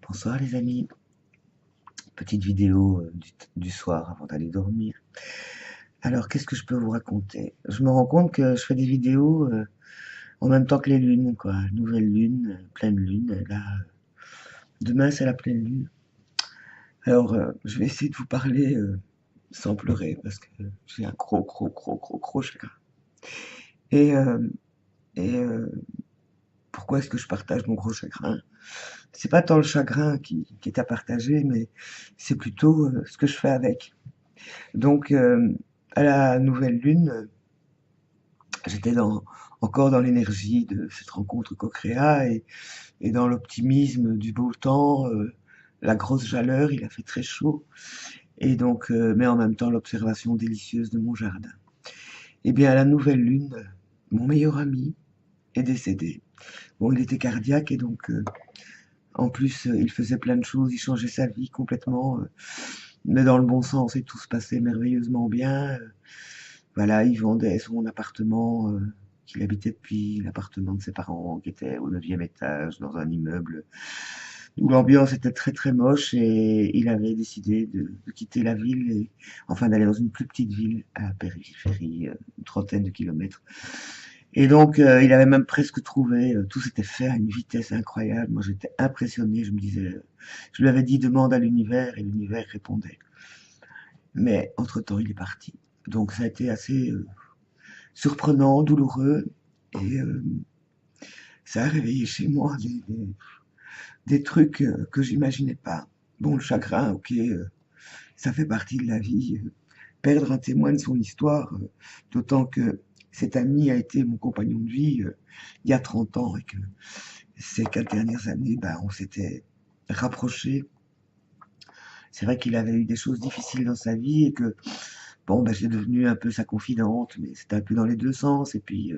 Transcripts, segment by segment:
Bonsoir les amis, petite vidéo du soir avant d'aller dormir. Alors qu'est-ce que je peux vous raconter? Je me rends compte que je fais des vidéos en même temps que les lunes, quoi. Nouvelle lune, pleine lune. Là, demain c'est la pleine lune. Alors je vais essayer de vous parler sans pleurer parce que j'ai un gros chagrin. Et, euh, et pourquoi est-ce que je partage mon gros chagrin? C'est pas tant le chagrin qui est à partager, mais c'est plutôt ce que je fais avec. Donc, à la nouvelle lune, j'étais encore dans l'énergie de cette rencontre co-créa et dans l'optimisme du beau temps, la grosse chaleur, il a fait très chaud, et donc, mais en même temps l'observation délicieuse de mon jardin. Eh bien, à la nouvelle lune, mon meilleur ami est décédé. Bon, il était cardiaque et donc, en plus, il faisait plein de choses, il changeait sa vie complètement, mais dans le bon sens et tout se passait merveilleusement bien. Voilà, il vendait son appartement qu'il habitait depuis l'appartement de ses parents, qui était au 9e étage, dans un immeuble où l'ambiance était très moche et il avait décidé de quitter la ville et enfin d'aller dans une plus petite ville à la périphérie, une trentaine de kilomètres. Et donc, il avait même presque trouvé, tout s'était fait à une vitesse incroyable. Moi, j'étais impressionné, je me disais, je lui avais dit demande à l'univers et l'univers répondait. Mais entre-temps, il est parti. Donc, ça a été assez surprenant, douloureux, et ça a réveillé chez moi des trucs que j'imaginais pas. Bon, le chagrin, ok, ça fait partie de la vie. Perdre un témoin de son histoire, d'autant que cet ami a été mon compagnon de vie il y a 30 ans et que ces 4 dernières années, ben, on s'était rapprochés. C'est vrai qu'il avait eu des choses difficiles dans sa vie et que bon, bah, j'ai devenu un peu sa confidente, mais c'était un peu dans les deux sens. Et puis,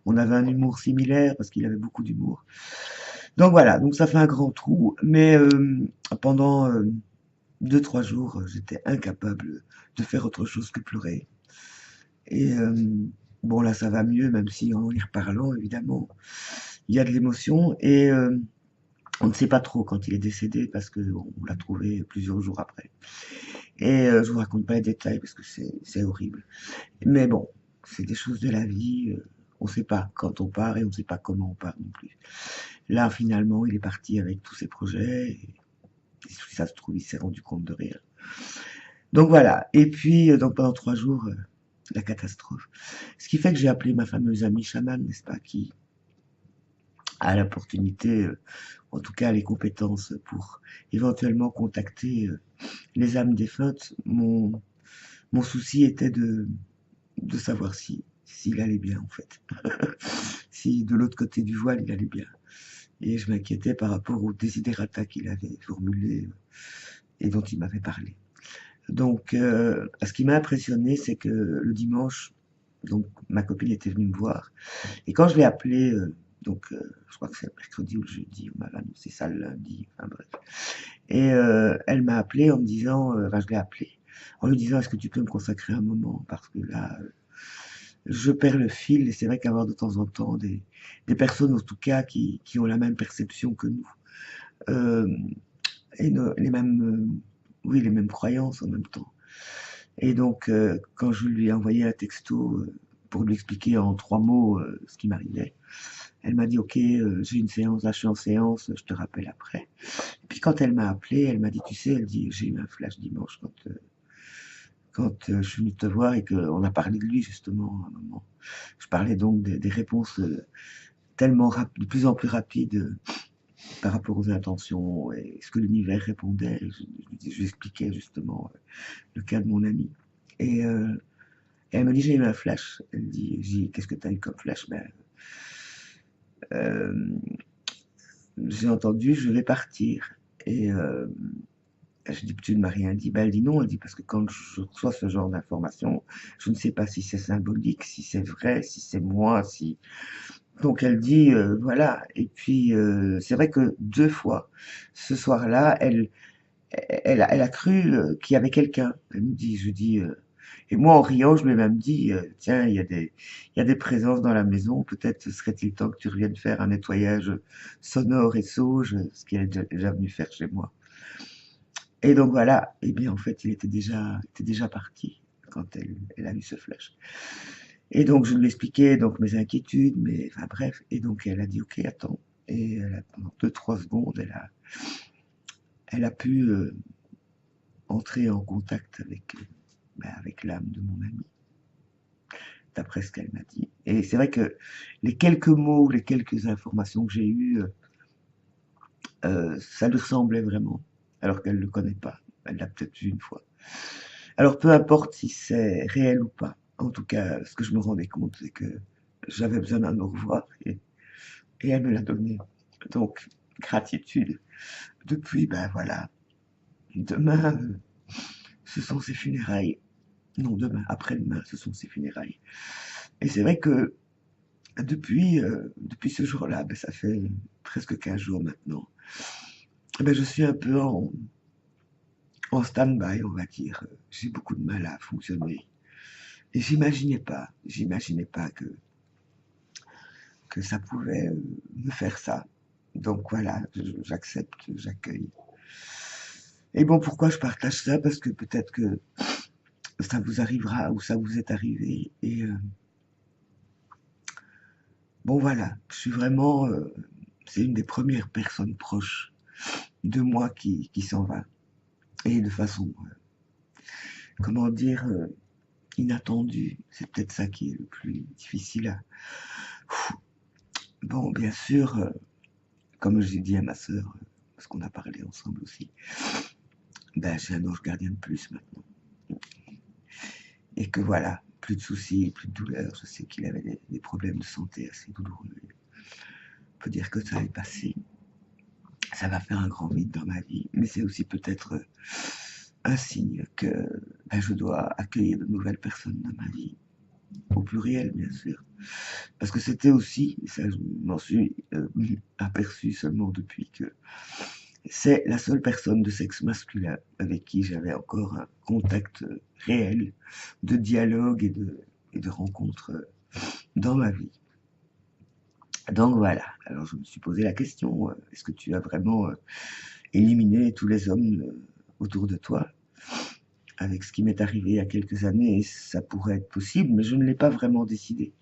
on avait un humour similaire parce qu'il avait beaucoup d'humour. Donc voilà, donc ça fait un grand trou. Mais pendant 2, 3 jours, j'étais incapable de faire autre chose que pleurer. Et bon, là, ça va mieux, même si en y reparlant, évidemment, il y a de l'émotion. Et on ne sait pas trop quand il est décédé parce qu'on l'a trouvé plusieurs jours après. Et je vous raconte pas les détails parce que c'est horrible. Mais bon, c'est des choses de la vie. On ne sait pas quand on part et on ne sait pas comment on part non plus. Là, finalement, il est parti avec tous ses projets. Et si ça se trouve, il s'est rendu compte de rien. Donc voilà. Et puis, donc pendant 3 jours, la catastrophe. Ce qui fait que j'ai appelé ma fameuse amie chamane, n'est-ce pas, qui a l'opportunité, en tout cas les compétences pour éventuellement contacter les âmes défuntes. Mon souci était de savoir s'il allait bien en fait. Si de l'autre côté du voile il allait bien. Et je m'inquiétais par rapport aux desiderata qu'il avait formulés et dont il m'avait parlé. Donc, ce qui m'a impressionné, c'est que le dimanche, donc ma copine était venue me voir. Et quand je l'ai appelée, donc je crois que c'est le mercredi ou le jeudi, on m'avait annoncé ça le lundi, enfin bref. Et elle m'a appelé en me disant, enfin je l'ai appelé, en lui disant est-ce que tu peux me consacrer un moment parce que là, je perds le fil et c'est vrai qu'avoir de temps en temps des personnes en tout cas qui ont la même perception que nous euh, et les mêmes oui les mêmes croyances en même temps. Et donc quand je lui ai envoyé un texto pour lui expliquer en 3 mots ce qui m'arrivait, elle m'a dit ok j'ai une séance, là je suis en séance, je te rappelle après. Et puis quand elle m'a appelé, elle m'a dit tu sais, elle dit j'ai eu un flash dimanche quand je suis venu te voir et qu'on a parlé de lui justement à un moment. Je parlais donc des réponses tellement de plus en plus rapides par rapport aux intentions et ce que l'univers répondait. Je lui expliquais justement le cas de mon ami. Et elle me dit j'ai eu un flash. Elle dit qu'est-ce que tu as eu comme flash? Ben, euh, j'ai entendu je vais partir. Et je dis, tu ne m'as rien dit. Ben, elle dit non, elle dit, parce que quand je reçois ce genre d'informations, je ne sais pas si c'est symbolique, si c'est vrai, si c'est moi, si. Donc elle dit, voilà. Et puis, c'est vrai que 2 fois, ce soir-là, elle a cru qu'il y avait quelqu'un. Elle me dit, je dis, Et moi, en riant, je lui ai même dit, tiens, il y a des présences dans la maison, peut-être serait-il temps que tu reviennes faire un nettoyage sonore et sauge, ce qu'il est déjà venu faire chez moi. Et donc voilà, et bien en fait, était déjà parti quand elle a eu ce flash. Et donc je lui expliquais donc mes inquiétudes, mais enfin bref, et donc elle a dit ok, attends. Et pendant 2, 3 secondes, elle a pu entrer en contact avec l'âme de mon ami, d'après ce qu'elle m'a dit. Et c'est vrai que les quelques mots, les quelques informations que j'ai eues, ça lui ressemblait vraiment, alors qu'elle ne le connaît pas. Elle l'a peut-être vu une fois. Alors peu importe si c'est réel ou pas. En tout cas, ce que je me rendais compte, c'est que j'avais besoin d'un au revoir et elle me l'a donné. Donc, gratitude. Depuis, ben voilà. Demain, ce sont ses funérailles. Non, demain, après-demain, ce sont ses funérailles. Et c'est vrai que depuis ce jour-là, ben, ça fait presque 15 jours maintenant, ben, je suis un peu en stand-by, on va dire. J'ai beaucoup de mal à fonctionner. Et j'imaginais pas que ça pouvait me faire ça. Donc voilà, j'accepte, j'accueille. Et bon, pourquoi je partage ça? Parce que peut-être que ça vous arrivera ou ça vous est arrivé. Et bon voilà, je suis vraiment, c'est une des premières personnes proches de moi qui s'en va. Et de façon, comment dire, inattendue. C'est peut-être ça qui est le plus difficile à... Bon, bien sûr, comme j'ai dit à ma sœur, parce qu'on a parlé ensemble aussi, ben, j'ai un ange gardien de plus maintenant. Et que voilà, plus de soucis, plus de douleurs. Je sais qu'il avait des problèmes de santé assez douloureux. On peut dire que ça est passé. Ça va faire un grand vide dans ma vie, mais c'est aussi peut-être un signe que ben, je dois accueillir de nouvelles personnes dans ma vie, au pluriel bien sûr. Parce que c'était aussi, et ça je m'en suis aperçu seulement depuis que c'est la seule personne de sexe masculin avec qui j'avais encore un contact réel de dialogue et de rencontre dans ma vie. Donc voilà, alors je me suis posé la question, est-ce que tu as vraiment éliminé tous les hommes autour de toi avec ce qui m'est arrivé il y a quelques années? Et ça pourrait être possible, mais je ne l'ai pas vraiment décidé.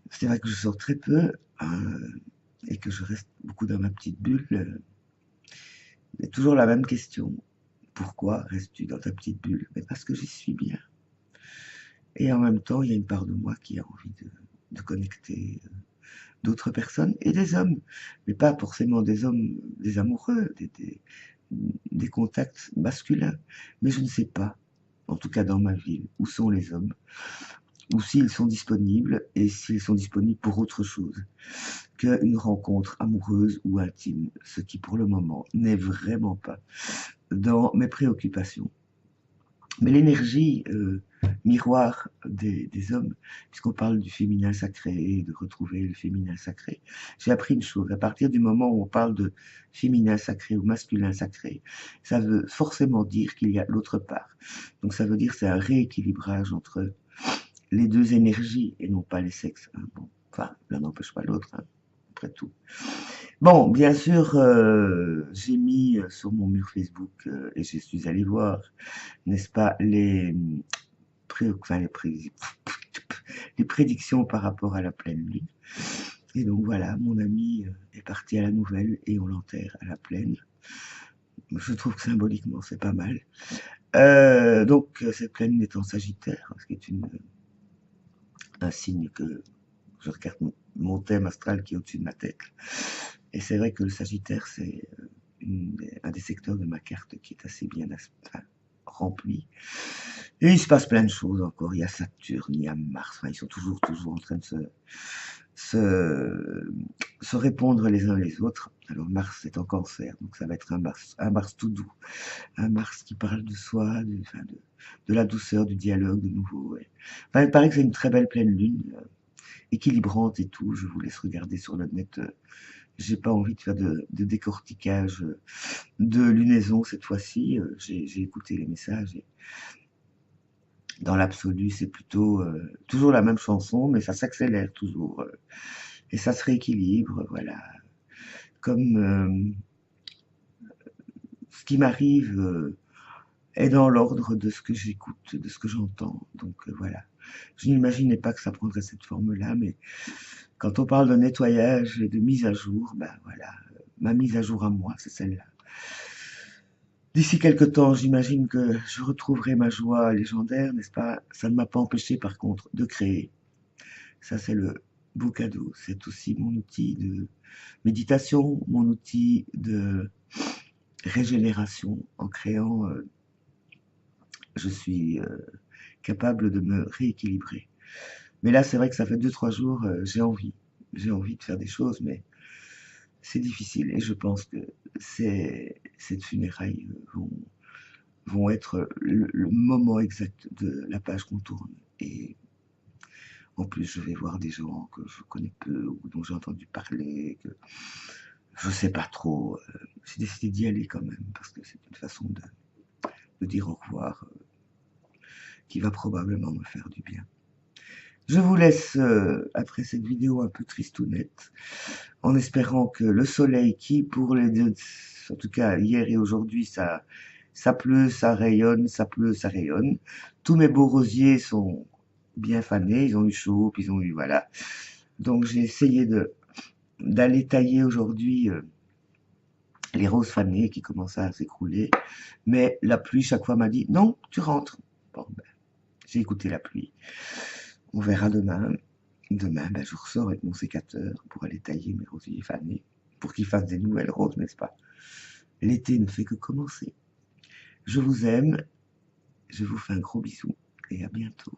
C'est vrai que je sors très peu et que je reste beaucoup dans ma petite bulle. C'est toujours la même question. Pourquoi restes-tu dans ta petite bulle? Mais parce que j'y suis bien. Et en même temps, il y a une part de moi qui a envie de connecter d'autres personnes et des hommes, mais pas forcément des hommes, des amoureux, des contacts masculins. Mais je ne sais pas, en tout cas dans ma ville, où sont les hommes, ou s'ils sont disponibles, et s'ils sont disponibles pour autre chose qu'une rencontre amoureuse ou intime, ce qui pour le moment n'est vraiment pas dans mes préoccupations. Mais l'énergie miroir des hommes, puisqu'on parle du féminin sacré et de retrouver le féminin sacré, j'ai appris une chose. À partir du moment où on parle de féminin sacré ou masculin sacré, ça veut forcément dire qu'il y a l'autre part. Donc ça veut dire que c'est un rééquilibrage entre les deux énergies et non pas les sexes. Hein. Bon, enfin, l'un n'empêche pas l'autre, hein, après tout. Bon, bien sûr, j'ai mis sur mon mur Facebook et je suis allé voir, n'est-ce pas, enfin, les prédictions par rapport à la pleine lune. Et donc voilà, mon ami est parti à la nouvelle et on l'enterre à la pleine. Je trouve que symboliquement c'est pas mal. Donc cette pleine lune est en Sagittaire, ce qui est un signe que je regarde mon thème astral qui est au-dessus de ma tête. Et c'est vrai que le Sagittaire, c'est un des secteurs de ma carte qui est assez bien rempli. Et il se passe plein de choses encore. Il y a Saturne, il y a Mars. Enfin, ils sont toujours en train de se répondre les uns les autres. Alors Mars est en Cancer, donc ça va être un Mars tout doux, un Mars qui parle de soi, de la douceur, du dialogue de nouveau. Ouais. Enfin, il paraît que c'est une très belle pleine lune, équilibrante et tout. Je vous laisse regarder sur le net. J'ai pas envie de faire de décortiquage de lunaison cette fois-ci. J'ai écouté les messages Dans l'absolu, c'est plutôt toujours la même chanson, mais ça s'accélère toujours. Et ça se rééquilibre, voilà. Comme ce qui m'arrive est dans l'ordre de ce que j'écoute, de ce que j'entends. Donc voilà. Je n'imaginais pas que ça prendrait cette forme-là, mais quand on parle de nettoyage et de mise à jour, ben voilà, ma mise à jour à moi, c'est celle-là. D'ici quelque temps, j'imagine que je retrouverai ma joie légendaire, n'est-ce pas? Ça ne m'a pas empêché, par contre, de créer. Ça, c'est le beau cadeau. C'est aussi mon outil de méditation, mon outil de régénération. En créant, je suis capable de me rééquilibrer. Mais là, c'est vrai que ça fait 2, 3 jours, j'ai envie. J'ai envie de faire des choses, mais c'est difficile. Et je pense que cette funérailles vont être le moment exact de la page qu'on tourne. Et en plus, je vais voir des gens que je connais peu ou dont j'ai entendu parler, que je sais pas trop. J'ai décidé d'y aller quand même parce que c'est une façon de dire au revoir qui va probablement me faire du bien. Je vous laisse après cette vidéo un peu tristounette, en espérant que le soleil qui, pour les deux, en tout cas hier et aujourd'hui, ça pleut, ça rayonne, ça pleut, ça rayonne. Tous mes beaux rosiers sont bien fanés, ils ont eu chaud, puis ils ont eu, voilà. Donc j'ai essayé d'aller tailler aujourd'hui les roses fanées qui commençaient à s'écrouler, mais la pluie chaque fois m'a dit non, tu rentres. Bon, ben, j'ai écouté la pluie. On verra demain. Demain, ben, je ressors avec mon sécateur pour aller tailler mes rosiers fanés, pour qu'ils fassent des nouvelles roses, n'est-ce pas? L'été ne fait que commencer. Je vous aime, je vous fais un gros bisou et à bientôt.